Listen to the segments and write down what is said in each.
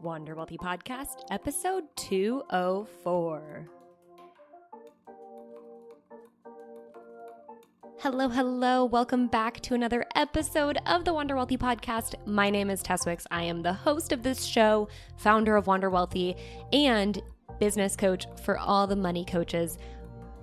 Wander Wealthy Podcast, episode 204. Hello. Welcome back to another episode of the Wander Wealthy Podcast. My name is Tess. I am the host of this show, founder of Wander Wealthy, and business coach for all the money coaches,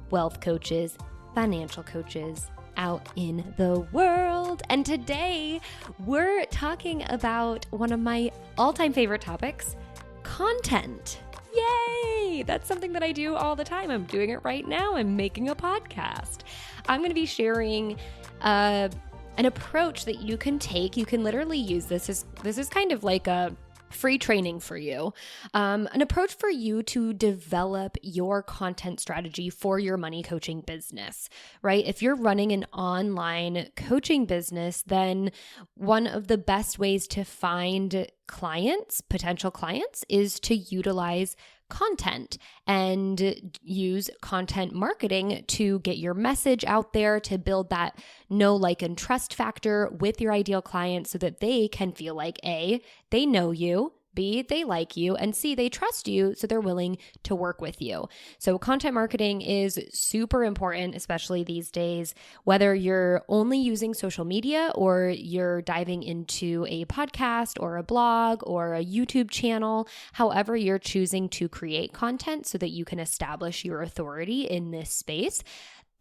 wealth coaches, financial coaches out in the world. And today we're talking about one of my all-time favorite topics, content. Yay! That's something that I do all the time. I'm doing it right now. I'm making a podcast. I'm going to be sharing an approach that you can take. You can literally use this is kind of like a free training for you, an approach for you to develop your content strategy for your money coaching business, right? If you're running an online coaching business, then one of the best ways to find clients, potential clients, is to utilize content and use content marketing to get your message out there, to build that know, like, and trust factor with your ideal client so that they can feel like A, they know you, B, they like you, and C, they trust you, so they're willing to work with you. So content marketing is super important, especially these days, whether you're only using social media or you're diving into a podcast or a blog or a YouTube channel, however you're choosing to create content so that you can establish your authority in this space.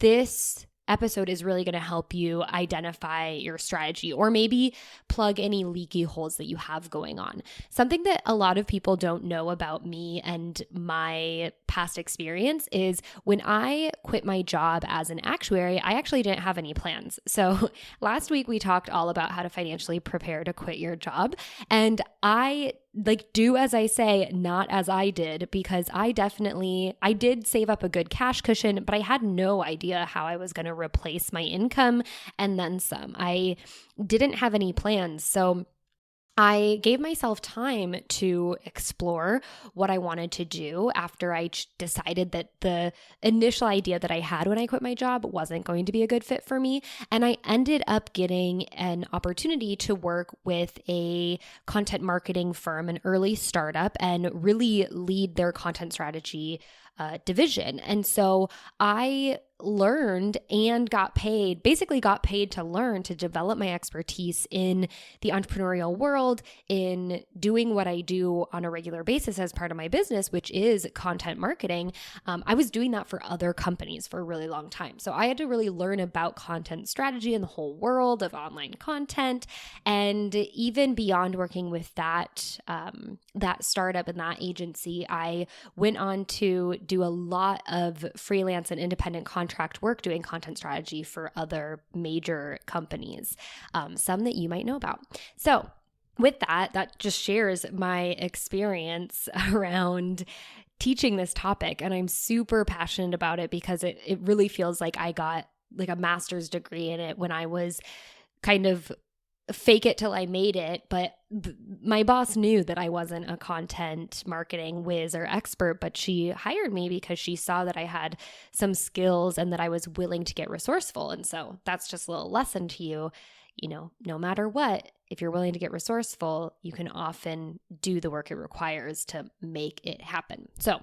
This episode is really going to help you identify your strategy or maybe plug any leaky holes that you have going on. Something that a lot of people don't know about me and my past experience is when I quit my job as an actuary, I actually didn't have any plans. So last week we talked all about how to financially prepare to quit your job. And I do as I say, not as I did, because I did save up a good cash cushion, but I had no idea how I was going to replace my income and then some. I didn't have any plans. So I gave myself time to explore what I wanted to do after I decided that the initial idea that I had when I quit my job wasn't going to be a good fit for me. And I ended up getting an opportunity to work with a content marketing firm, an early startup, and really lead their content strategy division. And so I learned and got paid to learn, to develop my expertise in the entrepreneurial world, in doing what I do on a regular basis as part of my business, which is content marketing. I was doing that for other companies for a really long time. So I had to really learn about content strategy and the whole world of online content. And even beyond working with that startup and that agency, I went on to do a lot of freelance and independent contract work doing content strategy for other major companies, some that you might know about. So with that just shares my experience around teaching this topic. And I'm super passionate about it because it really feels like I got like a master's degree in it when I was kind of fake it till I made it. But my boss knew that I wasn't a content marketing whiz or expert, but she hired me because she saw that I had some skills and that I was willing to get resourceful. And so that's just a little lesson to you. You know, no matter what, if you're willing to get resourceful, you can often do the work it requires to make it happen. So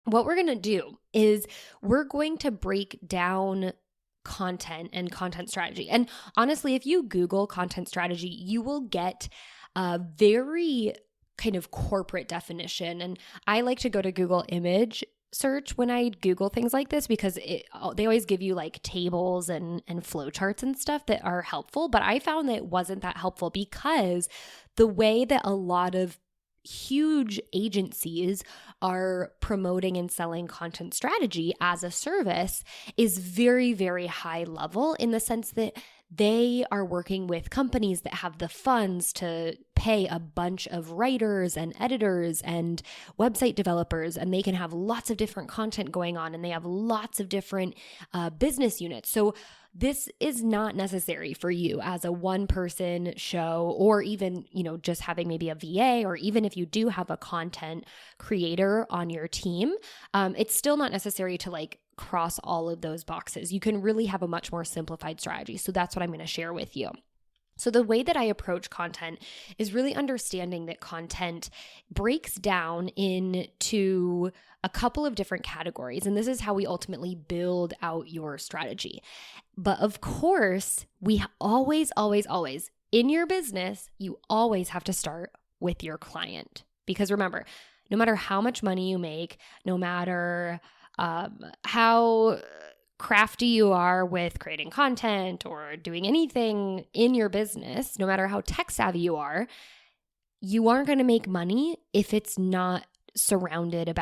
what we're going to do is we're going to break down content and content strategy. And honestly, if you Google content strategy, you will get a very kind of corporate definition. And I like to go to Google image search when I Google things like this because they always give you like tables and flowcharts and stuff that are helpful. But I found that it wasn't that helpful because the way that a lot of huge agencies are promoting and selling content strategy as a service is very, very high level in the sense that they are working with companies that have the funds to pay a bunch of writers and editors and website developers, and they can have lots of different content going on, and they have lots of different business units. So this is not necessary for you as a one-person show, or even, just having maybe a VA, or even if you do have a content creator on your team, it's still not necessary to cross all of those boxes. You can really have a much more simplified strategy. So that's what I'm going to share with you. So the way that I approach content is really understanding that content breaks down into a couple of different categories, and this is how we ultimately build out your strategy. But of course, we always, in your business, you always have to start with your client. Because remember, no matter how much money you make, no matter how crafty you are with creating content or doing anything in your business, no matter how tech savvy you aren't going to make money if it's not surrounded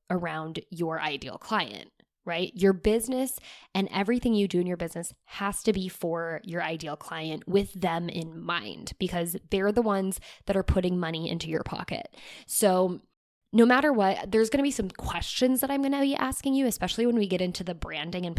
around your ideal client, right? Your business and everything you do in your business has to be for your ideal client with them in mind, because they're the ones that are putting money into your pocket. So no matter what, there's going to be some questions that I'm going to be asking you, especially when we get into the branding and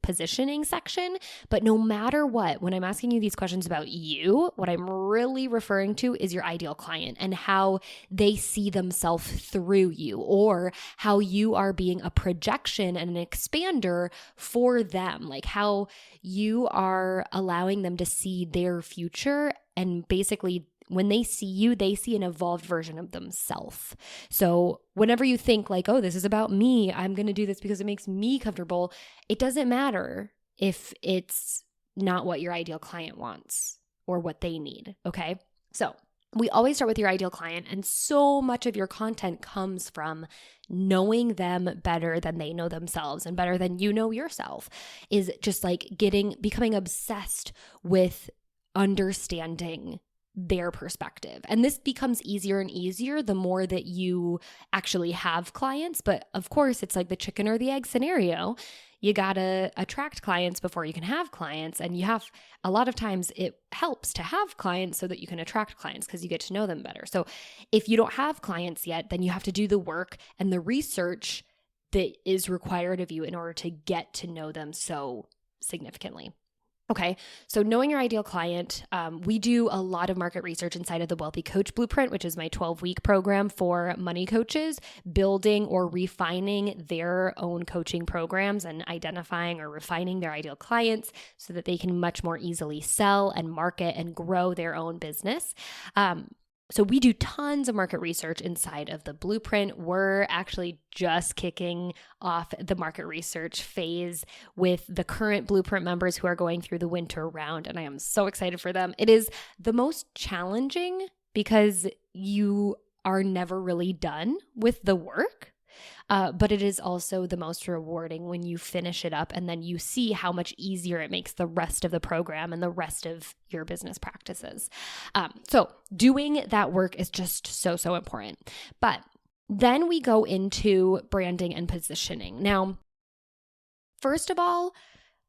positioning section. But no matter what, when I'm asking you these questions about you, what I'm really referring to is your ideal client and how they see themselves through you, or how you are being a projection and an expander for them, like how you are allowing them to see their future, and basically when they see you, they see an evolved version of themselves. So whenever you think like, oh, this is about me, I'm going to do this because it makes me comfortable, it doesn't matter if it's not what your ideal client wants or what they need, okay? So we always start with your ideal client, and so much of your content comes from knowing them better than they know themselves and better than you know yourself, is just like becoming obsessed with understanding their perspective. And this becomes easier and easier the more that you actually have clients. But of course, it's like the chicken or the egg scenario. You got to attract clients before you can have clients. And a lot of times it helps to have clients so that you can attract clients because you get to know them better. So if you don't have clients yet, then you have to do the work and the research that is required of you in order to get to know them so significantly. Okay, so knowing your ideal client, we do a lot of market research inside of the Wealthy Coach Blueprint, which is my 12-week program for money coaches, building or refining their own coaching programs and identifying or refining their ideal clients so that they can much more easily sell and market and grow their own business. So we do tons of market research inside of the blueprint. We're actually just kicking off the market research phase with the current blueprint members who are going through the winter round, and I am so excited for them. It is the most challenging because you are never really done with the work. But it is also the most rewarding when you finish it up and then you see how much easier it makes the rest of the program and the rest of your business practices. So doing that work is just so important. But then we go into branding and positioning. Now, first of all,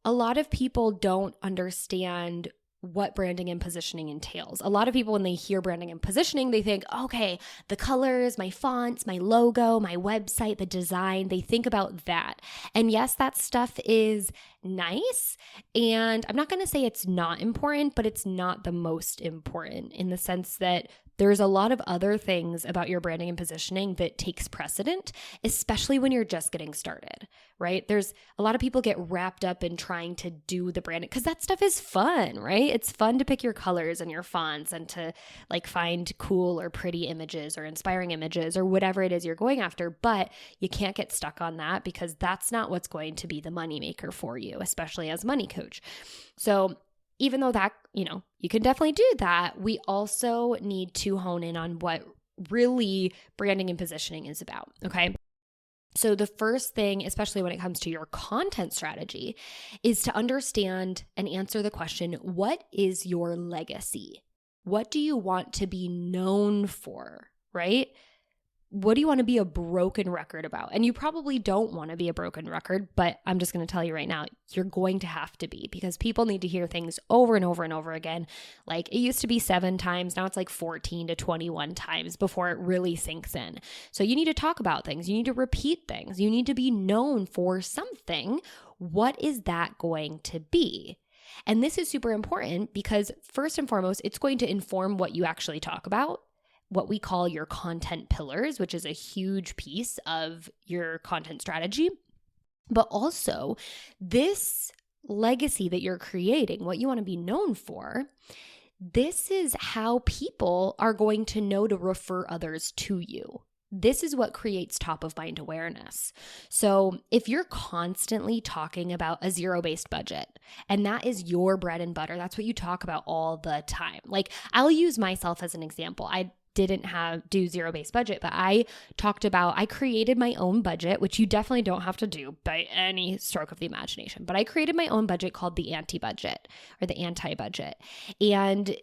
a lot of people don't understand what branding and positioning entails. A lot of people, when they hear branding and positioning, they think, okay, the colors, my fonts, my logo, my website, the design, they think about that. And yes, that stuff is nice. And I'm not going to say it's not important, but it's not the most important in the sense that there's a lot of other things about your branding and positioning that takes precedent, especially when you're just getting started, right? There's a lot of people get wrapped up in trying to do the branding because that stuff is fun, right? It's fun to pick your colors and your fonts and to like find cool or pretty images or inspiring images or whatever it is you're going after, but you can't get stuck on that because that's not what's going to be the moneymaker for you, especially as a money coach. So even though that, you can definitely do that, we also need to hone in on what really branding and positioning is about, okay? So the first thing, especially when it comes to your content strategy, is to understand and answer the question, what is your legacy? What do you want to be known for, right? What do you want to be a broken record about? And you probably don't want to be a broken record, but I'm just going to tell you right now, you're going to have to be because people need to hear things over and over and over again. Like it used to be 7 times, now it's like 14 to 21 times before it really sinks in. So you need to talk about things. You need to repeat things. You need to be known for something. What is that going to be? And this is super important because first and foremost, it's going to inform what you actually talk about, what we call your content pillars, which is a huge piece of your content strategy. But also this legacy that you're creating, what you want to be known for, this is how people are going to know to refer others to you. This is what creates top of mind awareness. So if you're constantly talking about a zero-based budget, and that is your bread and butter, that's what you talk about all the time. Like, I'll use myself as an example. I didn't do zero-based budget, but I created my own budget, which you definitely don't have to do by any stroke of the imagination. But I created my own budget called the anti-budget or the anti-budget. And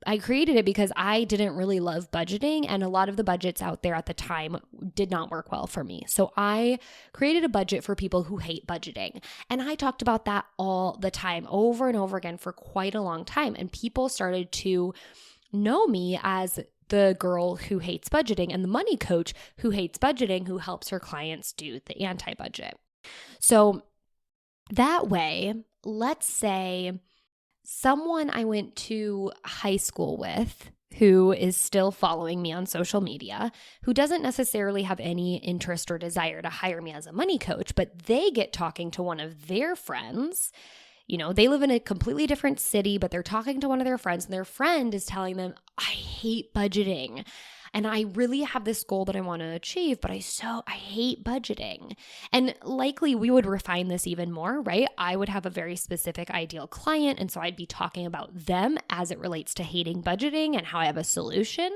I created it because I didn't really love budgeting, and a lot of the budgets out there at the time did not work well for me. So I created a budget for people who hate budgeting. And I talked about that all the time, over and over again for quite a long time. And people started to know me as the girl who hates budgeting and the money coach who hates budgeting, who helps her clients do the anti-budget. So that way, let's say someone I went to high school with who is still following me on social media, who doesn't necessarily have any interest or desire to hire me as a money coach, but they get talking to one of their friends. They live in a completely different city, but they're talking to one of their friends, and their friend is telling them, I hate budgeting. And I really have this goal that I want to achieve, but I hate budgeting. And likely we would refine this even more, right? I would have a very specific ideal client. And so I'd be talking about them as it relates to hating budgeting and how I have a solution.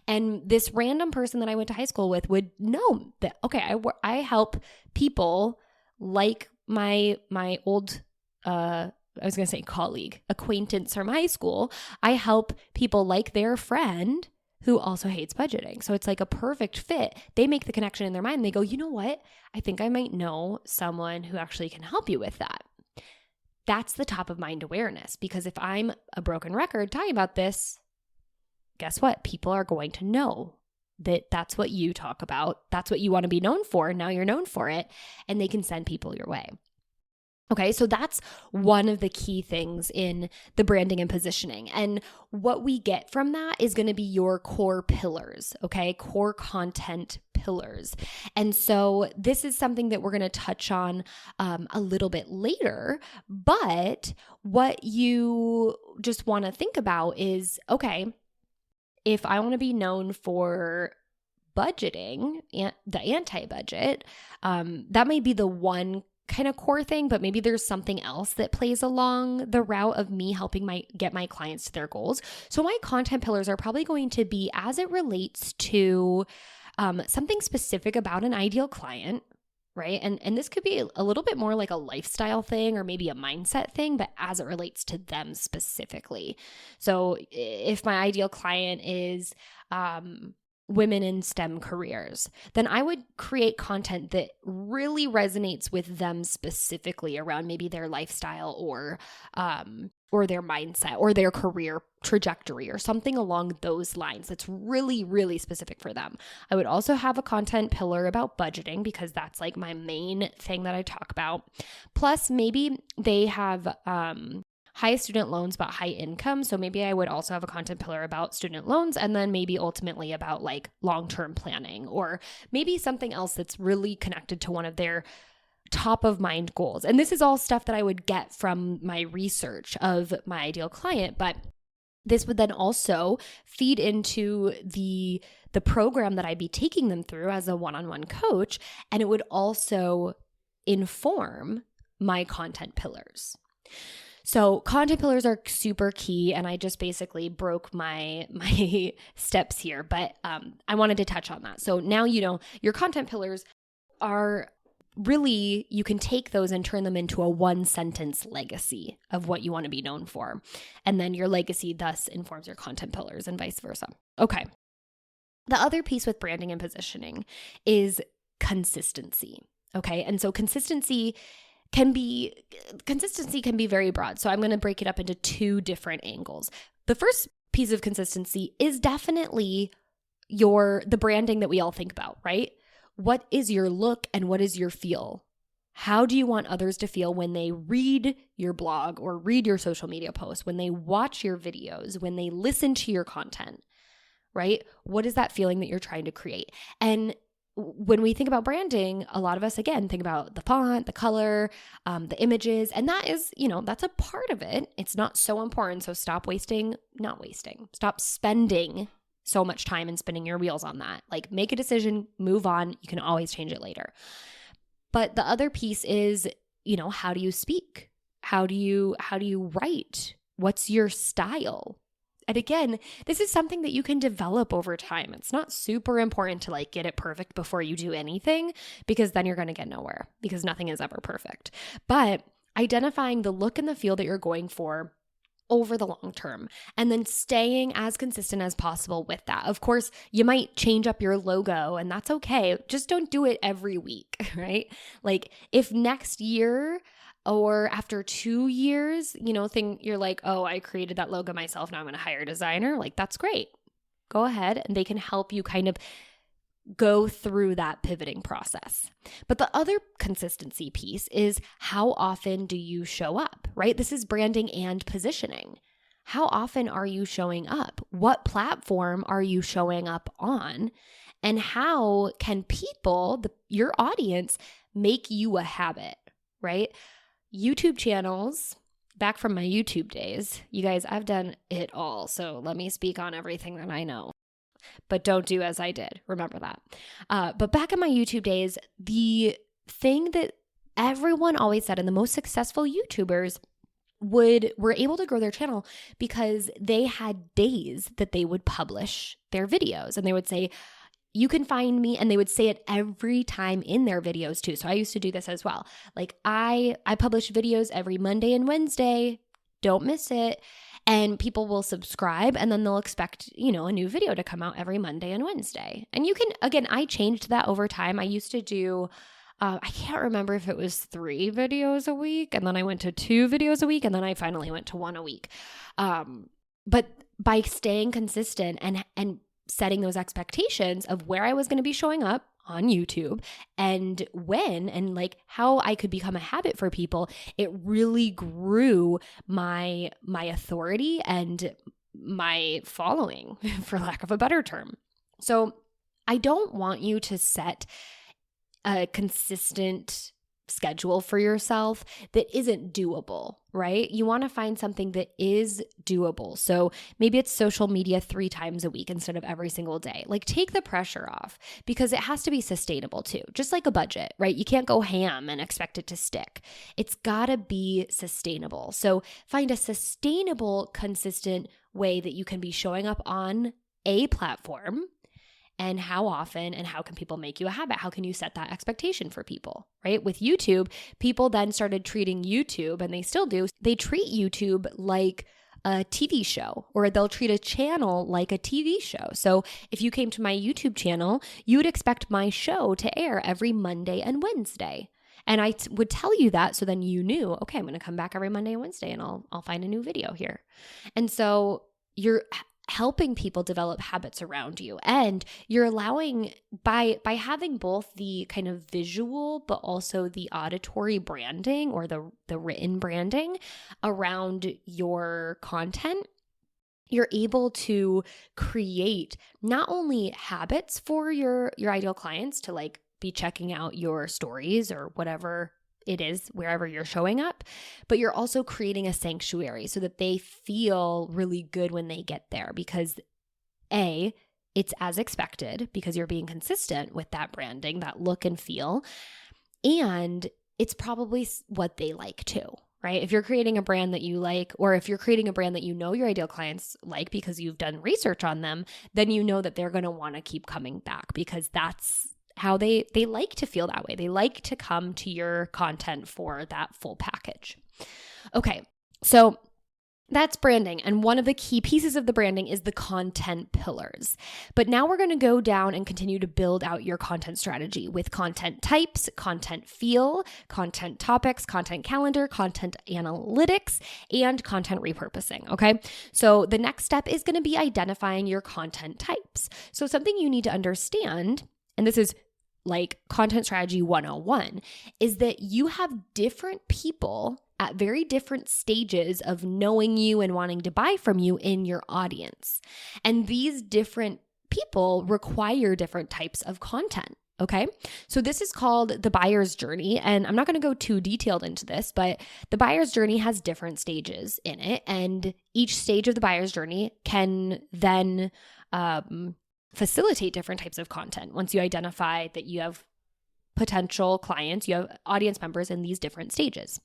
And this random person that I went to high school with would know that, okay, I help people like my old I was going to say colleague, acquaintance from high school. I help people like their friend who also hates budgeting. So it's like a perfect fit. They make the connection in their mind. They go, you know what? I think I might know someone who actually can help you with that. That's the top of mind awareness, because if I'm a broken record talking about this, guess what? People are going to know that that's what you talk about. That's what you want to be known for. Now you're known for it, and they can send people your way. Okay, so that's one of the key things in the branding and positioning. And what we get from that is going to be your core pillars, okay? Core content pillars. And so this is something that we're going to touch on a little bit later. But what you just want to think about is, okay, if I want to be known for budgeting, the anti-budget, that may be the one kind of core thing, but maybe there's something else that plays along the route of me helping get my clients to their goals. So my content pillars are probably going to be as it relates to something specific about an ideal client, right? And this could be a little bit more like a lifestyle thing or maybe a mindset thing, but as it relates to them specifically. So if my ideal client is women in STEM careers, then I would create content that really resonates with them specifically around maybe their lifestyle or their mindset or their career trajectory or something along those lines that's really, really specific for them. I would also have a content pillar about budgeting because that's like my main thing that I talk about. Plus, maybe they have high student loans but high income. So maybe I would also have a content pillar about student loans, and then maybe ultimately about like long-term planning, or maybe something else that's really connected to one of their top of mind goals. And this is all stuff that I would get from my research of my ideal client, but this would then also feed into the program that I'd be taking them through as a one-on-one coach, and it would also inform my content pillars. So content pillars are super key, and I just basically broke my steps here, but I wanted to touch on that. So now you know your content pillars are really, you can take those and turn them into a one-sentence legacy of what you want to be known for. And then your legacy thus informs your content pillars and vice versa. Okay. The other piece with branding and positioning is consistency. Okay. And so consistency can be very broad. So I'm going to break it up into two different angles. The first piece of consistency is definitely the branding that we all think about, right? What is your look and what is your feel? How do you want others to feel when they read your blog or read your social media posts, when they watch your videos, when they listen to your content, right? What is that feeling that you're trying to create? And when we think about branding, a lot of us, again, think about the font, the color, the images, and that is, that's a part of it. It's not so important. So stop spending so much time and spinning your wheels on that. Like, make a decision, move on. You can always change it later. But the other piece is, how do you speak? How do you write? What's your style? And again, this is something that you can develop over time. It's not super important to get it perfect before you do anything, because then you're going to get nowhere, because nothing is ever perfect. But identifying the look and the feel that you're going for over the long term, and then staying as consistent as possible with that. Of course, you might change up your logo, and that's okay. Just don't do it every week, right? Like, if next year or after 2 years, you're like, oh, I created that logo myself, now I'm going to hire a designer. Like, that's great. Go ahead, and they can help you kind of go through that pivoting process. But the other consistency piece is, how often do you show up, right? This is branding and positioning. How often are you showing up? What platform are you showing up on? And how can people, your audience, make you a habit, right? YouTube channels, back from my YouTube days, you guys, I've done it all. So let me speak on everything that I know. But don't do as I did. Remember that. But back in my YouTube days, the thing that everyone always said, and the most successful YouTubers were able to grow their channel because they had days that they would publish their videos, and they would say, you can find me, and they would say it every time in their videos too. So I used to do this as well. Like, I publish videos every Monday and Wednesday. Don't miss it. And people will subscribe, and then they'll expect, a new video to come out every Monday and Wednesday. And you can, again, I changed that over time. I used to do, I can't remember if it was 3 videos a week, and then I went to 2 videos a week, and then I finally went to 1 a week. But by staying consistent and setting those expectations of where I was going to be showing up on YouTube and when, and how I could become a habit for people, it really grew my authority and my following, for lack of a better term. So I don't want you to set a consistent schedule for yourself that isn't doable, right? You want to find something that is doable. So maybe it's social media 3 times a week instead of every single day. Take the pressure off, because it has to be sustainable too. Just like a budget, right? You can't go ham and expect it to stick. It's got to be sustainable. So find a sustainable, consistent way that you can be showing up on a platform. And how often, and how can people make you a habit? How can you set that expectation for people, right? With YouTube, people then started treating YouTube, and they still do, they treat YouTube like a TV show, or they'll treat a channel like a TV show. So if you came to my YouTube channel, you would expect my show to air every Monday and Wednesday. And I would tell you that, so then you knew, okay, I'm going to come back every Monday and Wednesday, and I'll find a new video here. And so you're helping people develop habits around you, and you're allowing, by having both the kind of visual but also the auditory branding, or the written branding around your content, you're able to create not only habits for your ideal clients to be checking out your stories or whatever it is, wherever you're showing up, but you're also creating a sanctuary so that they feel really good when they get there, because it's as expected, because you're being consistent with that branding, that look and feel, and it's probably what they like too, right? If you're creating a brand that you like, or if you're creating a brand that your ideal clients like because you've done research on them, then you know that they're going to want to keep coming back, because that's how they like to feel that way. They like to come to your content for that full package. Okay, so that's branding. And one of the key pieces of the branding is the content pillars. But now we're going to go down and continue to build out your content strategy with content types, content feel, content topics, content calendar, content analytics, and content repurposing. Okay, so the next step is going to be identifying your content types. So something you need to understand, and this is content strategy 101, is that you have different people at very different stages of knowing you and wanting to buy from you in your audience. And these different people require different types of content. Okay. So this is called the buyer's journey. And I'm not going to go too detailed into this, but the buyer's journey has different stages in it. And each stage of the buyer's journey can then facilitate different types of content. Once you identify that you have potential clients, you have audience members in these different stages.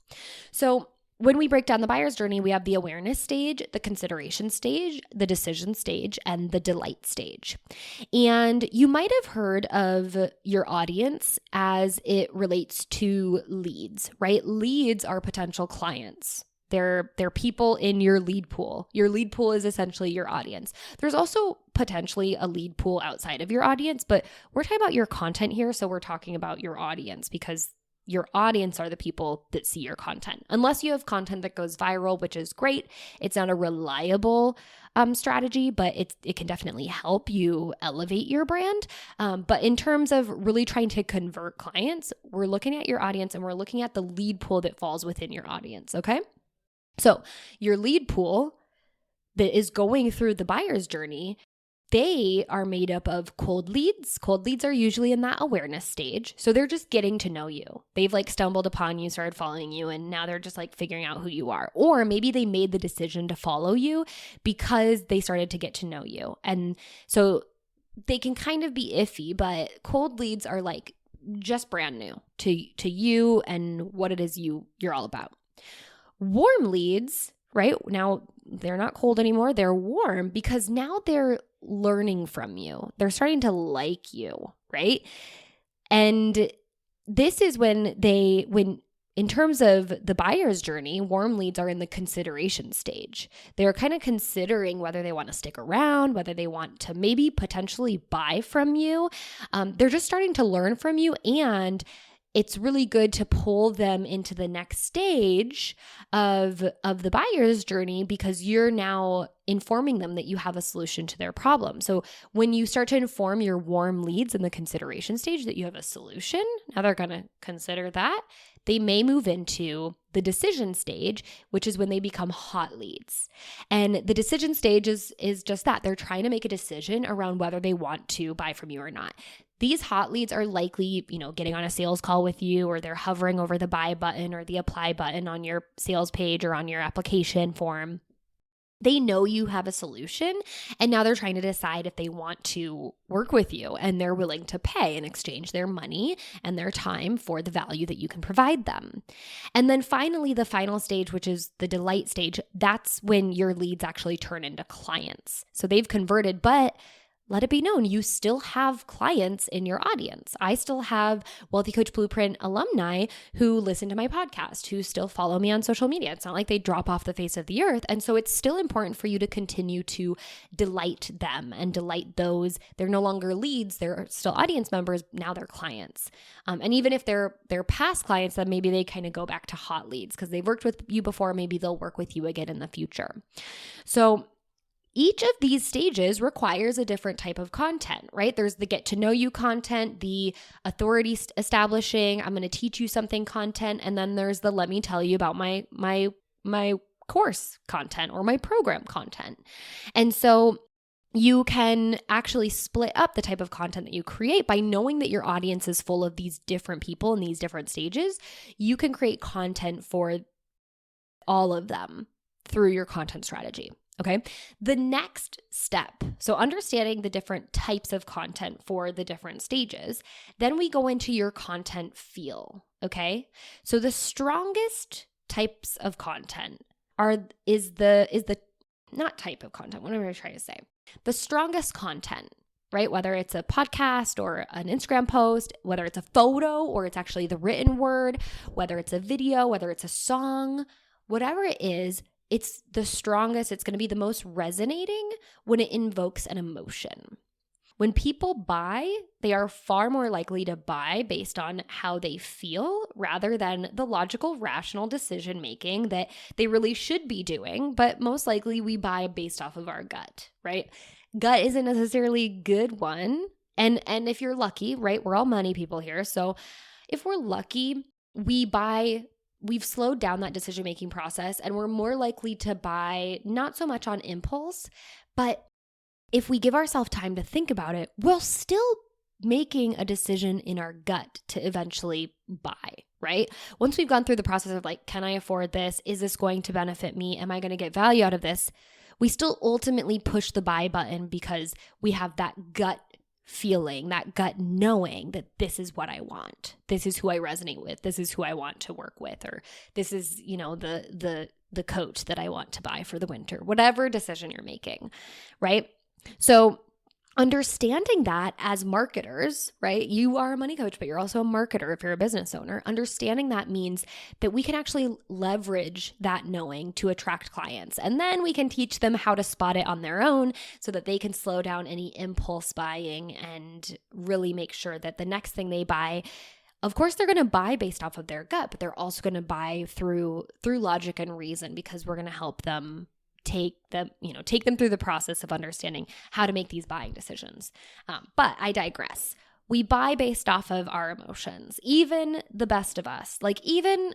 So when we break down the buyer's journey, we have the awareness stage, the consideration stage, the decision stage, and the delight stage. And you might have heard of your audience as it relates to leads, right? Leads are potential clients. They're people in your lead pool. Your lead pool is essentially your audience. There's also potentially a lead pool outside of your audience, but we're talking about your content here, so we're talking about your audience because your audience are the people that see your content. Unless you have content that goes viral, which is great. It's not a reliable strategy, but it can definitely help you elevate your brand. But in terms of really trying to convert clients, we're looking at your audience and we're looking at the lead pool that falls within your audience, okay? So your lead pool that is going through the buyer's journey, they are made up of cold leads. Cold leads are usually in that awareness stage. So they're just getting to know you. They've stumbled upon you, started following you, and now they're just figuring out who you are. Or maybe they made the decision to follow you because they started to get to know you. And so they can kind of be iffy, but cold leads are just brand new to you and what it is you're all about. Warm leads, right? Now they're not cold anymore. They're warm because now they're learning from you. They're starting to like you, right? And this is when in terms of the buyer's journey, warm leads are in the consideration stage. They're kind of considering whether they want to stick around, whether they want to maybe potentially buy from you. They're just starting to learn from you, and it's really good to pull them into the next stage of the buyer's journey because you're now informing them that you have a solution to their problem. So when you start to inform your warm leads in the consideration stage that you have a solution, now they're going to consider that. They may move into the decision stage, which is when they become hot leads. And the decision stage is just that. They're trying to make a decision around whether they want to buy from you or not. These hot leads are likely, getting on a sales call with you, or they're hovering over the buy button or the apply button on your sales page or on your application form. They know you have a solution, and now they're trying to decide if they want to work with you, and they're willing to pay and exchange their money and their time for the value that you can provide them. And then finally, the final stage, which is the delight stage, that's when your leads actually turn into clients. So they've converted, but let it be known, you still have clients in your audience. I still have Wealthy Coach Blueprint alumni who listen to my podcast, who still follow me on social media. It's not like they drop off the face of the earth. And so it's still important for you to continue to delight them and delight those. They're no longer leads. They're still audience members. Now they're clients. And even if they're past clients, then maybe they kind of go back to hot leads because they've worked with you before. Maybe they'll work with you again in the future. So each of these stages requires a different type of content, right? There's the get to know you content, the authority establishing, I'm going to teach you something content, and then there's the let me tell you about my course content or my program content. And so you can actually split up the type of content that you create by knowing that your audience is full of these different people in these different stages. You can create content for all of them through your content strategy. Okay. The next step, so understanding the different types of content for the different stages, then we go into your content feel. Okay. So the strongest types of content is the not type of content. What am I trying to say? The strongest content, right? Whether it's a podcast or an Instagram post, whether it's a photo or it's actually the written word, whether it's a video, whether it's a song, whatever it is, it's the strongest, it's going to be the most resonating when it invokes an emotion. When people buy, they are far more likely to buy based on how they feel rather than the logical, rational decision making that they really should be doing. But most likely we buy based off of our gut, right? Gut isn't necessarily a good one. And if you're lucky, right? We're all money people here. So if we're lucky, we've slowed down that decision-making process and we're more likely to buy not so much on impulse, but if we give ourselves time to think about it, we'll still making a decision in our gut to eventually buy, right? Once we've gone through the process of like, can I afford this? Is this going to benefit me? Am I going to get value out of this? We still ultimately push the buy button because we have that gut feeling, that gut knowing that this is what I want. This is who I resonate with. This is who I want to work with, or this is, the coat that I want to buy for the winter, whatever decision you're making, right? So understanding that as marketers, right? You are a money coach, but you're also a marketer if you're a business owner. Understanding that means that we can actually leverage that knowing to attract clients. And then we can teach them how to spot it on their own so that they can slow down any impulse buying and really make sure that the next thing they buy, of course, they're going to buy based off of their gut, but they're also going to buy through logic and reason, because we're going to help them take them through the process of understanding how to make these buying decisions. But I digress. We buy based off of our emotions, even the best of us. Like even,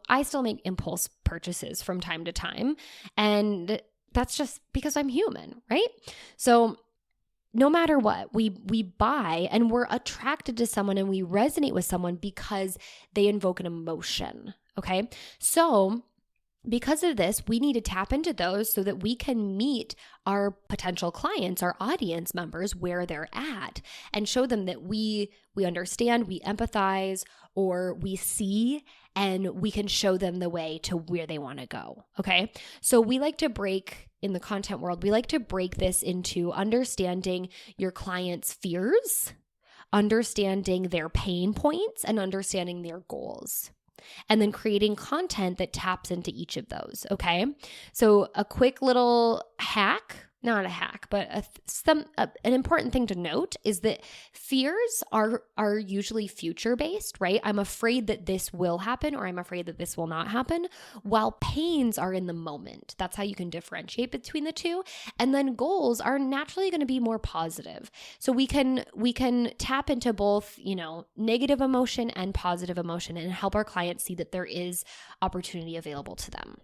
I still make impulse purchases from time to time. And that's just because I'm human, right? So no matter what, we buy and we're attracted to someone and we resonate with someone because they invoke an emotion, okay? So because of this, we need to tap into those so that we can meet our potential clients, our audience members, where they're at and show them that we understand, we empathize, or we see, and we can show them the way to where they want to go, okay? So we like to break, in the content world, we like to break this into understanding your clients' fears, understanding their pain points, and understanding their goals. And then creating content that taps into each of those, okay? So a quick little hack, not a hack, but an important thing to note is that fears are usually future-based, right? I'm afraid that this will happen, or I'm afraid that this will not happen, while pains are in the moment. That's how you can differentiate between the two. And then goals are naturally going to be more positive. So we can tap into both, negative emotion and positive emotion and help our clients see that there is opportunity available to them.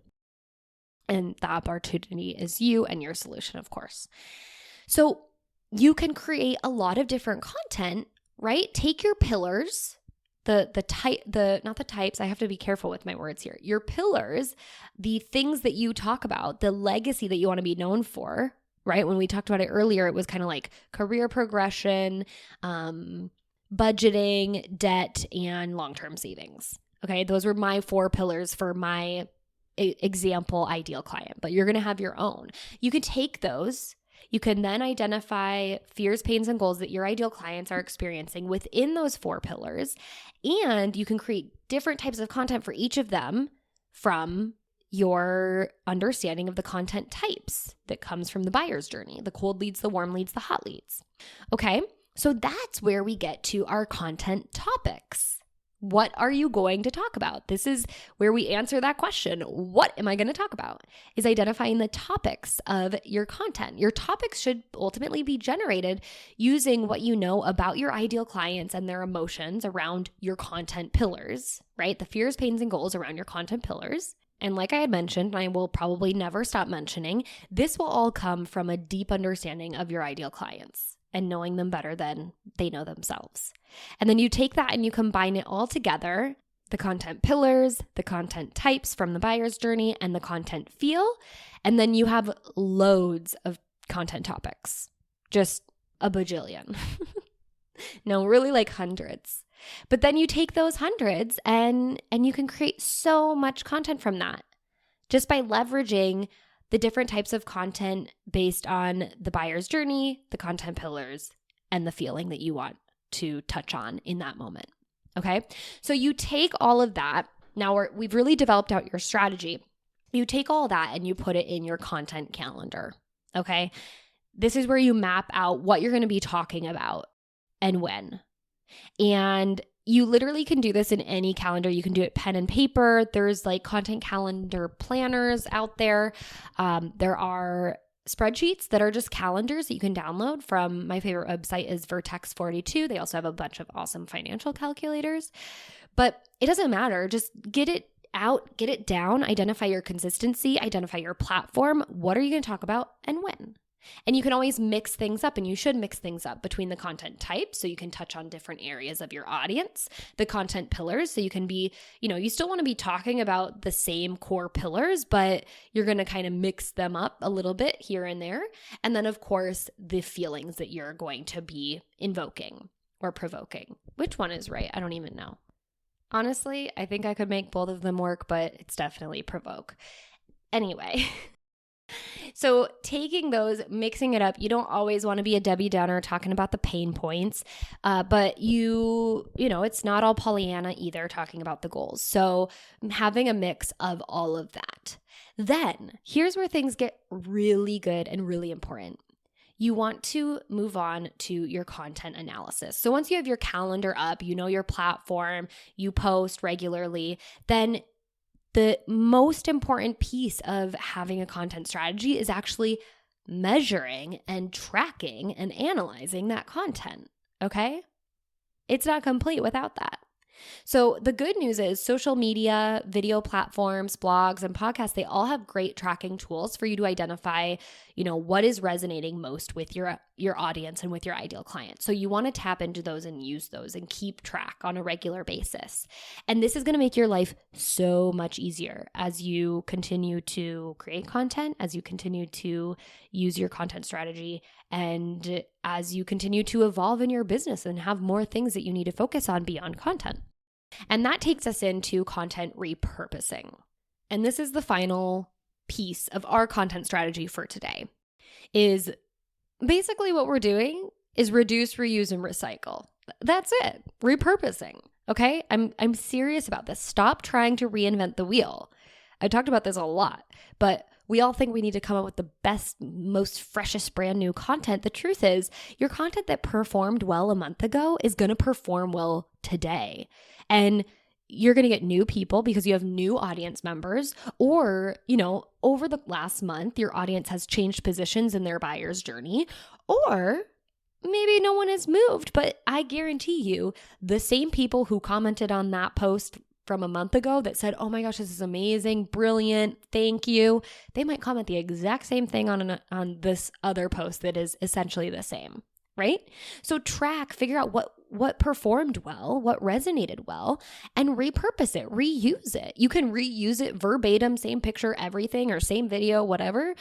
And the opportunity is you and your solution, of course. So you can create a lot of different content, right? Take your pillars, not the types, I have to be careful with my words here. Your pillars, the things that you talk about, the legacy that you want to be known for, right? When we talked about it earlier, it was kind of like career progression, budgeting, debt, and long-term savings. Okay, those were my 4 pillars for my example ideal client, but you're going to have your own. You can take those. You can then identify fears, pains, and goals that your ideal clients are experiencing within those 4 pillars, and you can create different types of content for each of them from your understanding of the content types that comes from the buyer's journey, the cold leads, the warm leads, the hot leads. Okay, so that's where we get to our content topics. What are you going to talk about? This is where we answer that question. What am I going to talk about? Is identifying the topics of your content. Your topics should ultimately be generated using what you know about your ideal clients and their emotions around your content pillars, right? The fears, pains, and goals around your content pillars. And like I had mentioned, and I will probably never stop mentioning, this will all come from a deep understanding of your ideal clients and knowing them better than they know themselves. And then you take that and you combine it all together, the content pillars, the content types from the buyer's journey, and the content feel, and then you have loads of content topics, just a bajillion. No, really like hundreds. But then you take those hundreds and you can create so much content from that just by leveraging the different types of content based on the buyer's journey, the content pillars, and the feeling that you want to touch on in that moment. Okay? So you take all of that. Now we've really developed out your strategy. You take all that and you put it in your content calendar. Okay? This is where you map out what you're going to be talking about and when. And you literally can do this in any calendar. You can do it pen and paper. There's like content calendar planners out there. There are spreadsheets that are just calendars that you can download from. My favorite website is Vertex 42. They also have a bunch of awesome financial calculators. But it doesn't matter. Just get it out, get it down, identify your consistency, identify your platform. What are you going to talk about and when? And you can always mix things up, and you should mix things up between the content types so you can touch on different areas of your audience, the content pillars so you can be, you still want to be talking about the same core pillars, but you're going to kind of mix them up a little bit here and there. And then, of course, the feelings that you're going to be invoking or provoking. Which one is right? I don't even know. Honestly, I think I could make both of them work, but it's definitely provoke. Anyway. So taking those, mixing it up, you don't always want to be a Debbie Downer talking about the pain points, but it's not all Pollyanna either talking about the goals. So having a mix of all of that. Then here's where things get really good and really important. You want to move on to your content analysis. So once you have your calendar up, your platform, you post regularly, then the most important piece of having a content strategy is actually measuring and tracking and analyzing that content, okay? It's not complete without that. So the good news is social media, video platforms, blogs, and podcasts, they all have great tracking tools for you to identify, what is resonating most with your audience and with your ideal client. So you want to tap into those and use those and keep track on a regular basis. And this is going to make your life so much easier as you continue to create content, as you continue to use your content strategy, and as you continue to evolve in your business and have more things that you need to focus on beyond content. And that takes us into content repurposing. And this is the final piece of our content strategy for today. Is basically what we're doing is reduce, reuse, and recycle. That's it. Repurposing. Okay? I'm serious about this. Stop trying to reinvent the wheel. I talked about this a lot, but we all think we need to come up with the best, most freshest, brand new content. The truth is, your content that performed well a month ago is going to perform well today. And you're going to get new people because you have new audience members, or, over the last month, your audience has changed positions in their buyer's journey, or maybe no one has moved, but I guarantee you the same people who commented on that post from a month ago that said, oh my gosh, this is amazing, brilliant, thank you. They might comment the exact same thing on this other post that is essentially the same, right? So figure out what performed well, what resonated well, and repurpose it, reuse it. You can reuse it verbatim, same picture, everything, or same video, whatever.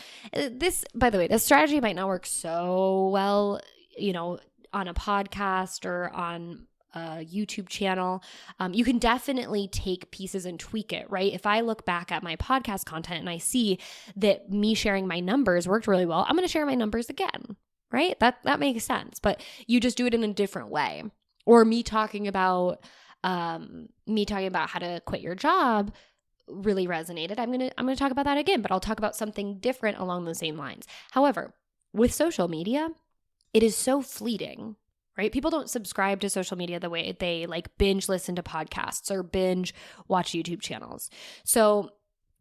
By the way, this strategy might not work so well, on a podcast or on a YouTube channel. You can definitely take pieces and tweak it, right? If I look back at my podcast content and I see that me sharing my numbers worked really well, I'm going to share my numbers again, right? That makes sense, but you just do it in a different way. Or me talking about how to quit your job really resonated. I'm going to talk about that again, but I'll talk about something different along the same lines. However, with social media, it is so fleeting, right? People don't subscribe to social media the way they binge listen to podcasts or binge watch YouTube channels. So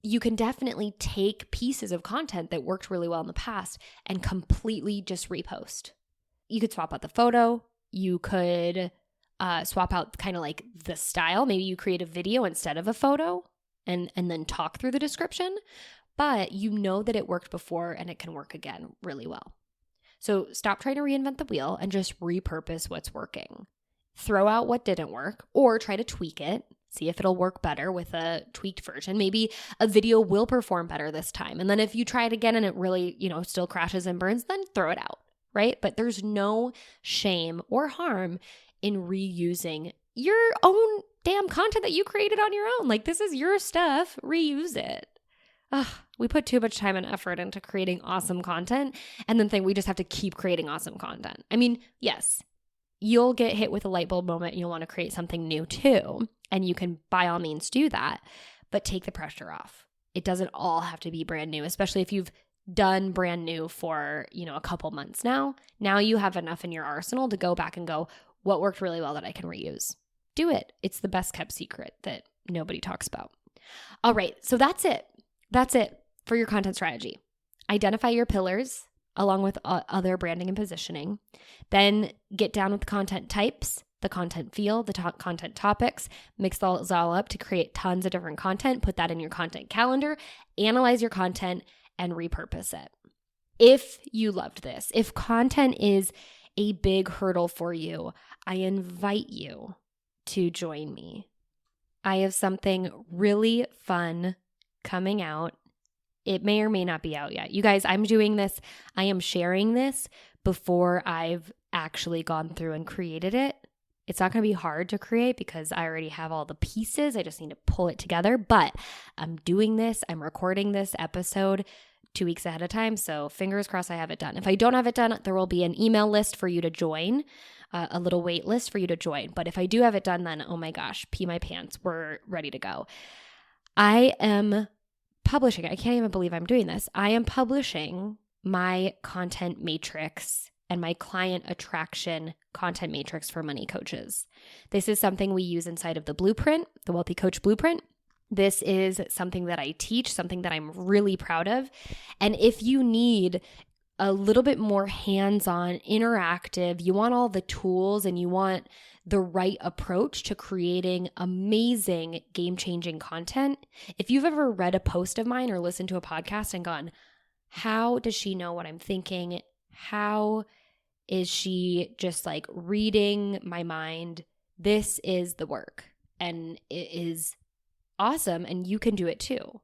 you can definitely take pieces of content that worked really well in the past and completely just repost. You could swap out the photo. You could swap out kind of the style. Maybe you create a video instead of a photo and then talk through the description, but you know that it worked before and it can work again really well. So stop trying to reinvent the wheel and just repurpose what's working. Throw out what didn't work or try to tweak it. See if it'll work better with a tweaked version. Maybe a video will perform better this time. And then if you try it again and it really, still crashes and burns, then throw it out, right? But there's no shame or harm in reusing your own damn content that you created on your own. This is your stuff. Reuse it. We put too much time and effort into creating awesome content and then think we just have to keep creating awesome content. I mean, yes, you'll get hit with a light bulb moment and you'll want to create something new too. And you can by all means do that, but take the pressure off. It doesn't all have to be brand new, especially if you've done brand new for, a couple months now. Now you have enough in your arsenal to go back and go, what worked really well that I can reuse? Do it. It's the best kept secret that nobody talks about. All right, so that's it. That's it for your content strategy. Identify your pillars along with other branding and positioning. Then get down with the content types, the content field, the content topics, mix those all up to create tons of different content. Put that in your content calendar, analyze your content, and repurpose it. if you loved this, if content is a big hurdle for you, I invite you to join me. I have something really fun coming out. It may or may not be out yet. You guys, I'm doing this. I am sharing this before I've actually gone through and created it. It's not going to be hard to create because I already have all the pieces. I just need to pull it together. But I'm doing this. I'm recording this episode 2 weeks ahead of time. So fingers crossed I have it done. If I don't have it done, there will be an email list for you to join, a little wait list for you to join. But if I do have it done, then oh my gosh, pee my pants. We're ready to go. I am publishing. I can't even believe I'm doing this. I am publishing my content matrix and my client attraction content matrix for money coaches. This is something we use inside of the blueprint, the Wealthy Coach Blueprint. This is something that I teach, something that I'm really proud of. And if you need a little bit more hands-on, interactive, you want all the tools and you want the right approach to creating amazing, game-changing content, if you've ever read a post of mine or listened to a podcast and gone, how does she know what I'm thinking? How is she just like reading my mind? This is the work, and it is awesome, and you can do it too.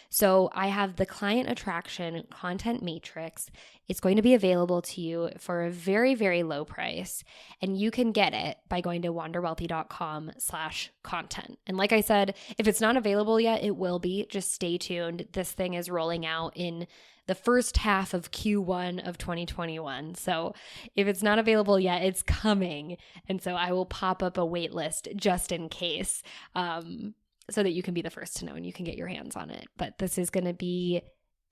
So I have the client attraction content matrix. It's going to be available to you for a very, very low price, and you can get it by going to wanderwealthy.com/content. And like I said, if it's not available yet, it will be. Just stay tuned. This thing is rolling out in the first half of Q1 of 2021. So if it's not available yet, it's coming. And so I will pop up a wait list just in case, so that you can be the first to know and you can get your hands on it. But this is going to be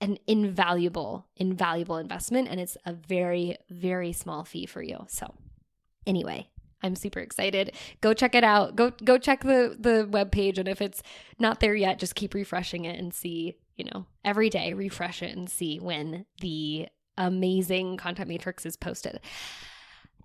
an invaluable investment, and it's a very, very small fee for you. So anyway, I'm super excited. Go check it out. Go check the webpage, and if it's not there yet, just keep refreshing it and see, every day refresh it and see when the amazing content matrix is posted.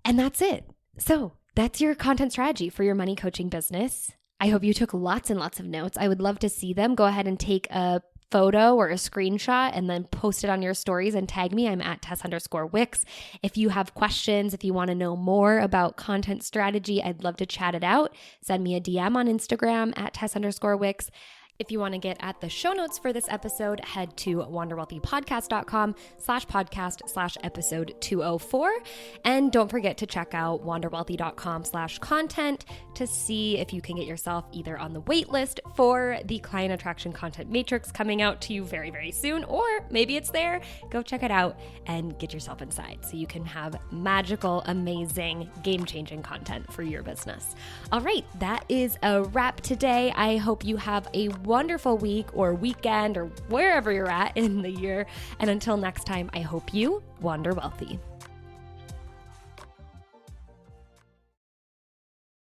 And that's it. So that's your content strategy for your money coaching business. I hope you took lots and lots of notes. I would love to see them. Go ahead and take a photo or a screenshot and then post it on your stories and tag me. I'm at Tess_Wicks. If you have questions, if you want to know more about content strategy, I'd love to chat it out. Send me a DM on Instagram at Tess_Wicks. If you want to get at the show notes for this episode, head to wanderwealthypodcast.com/podcast/episode 204. And don't forget to check out wanderwealthy.com/content to see if you can get yourself either on the wait list for the client attraction content matrix coming out to you very, very soon, or maybe it's there. Go check it out and get yourself inside so you can have magical, amazing, game-changing content for your business. All right, that is a wrap today. I hope you have a wonderful week or weekend or wherever you're at in the year. And until next time, I hope you wander wealthy.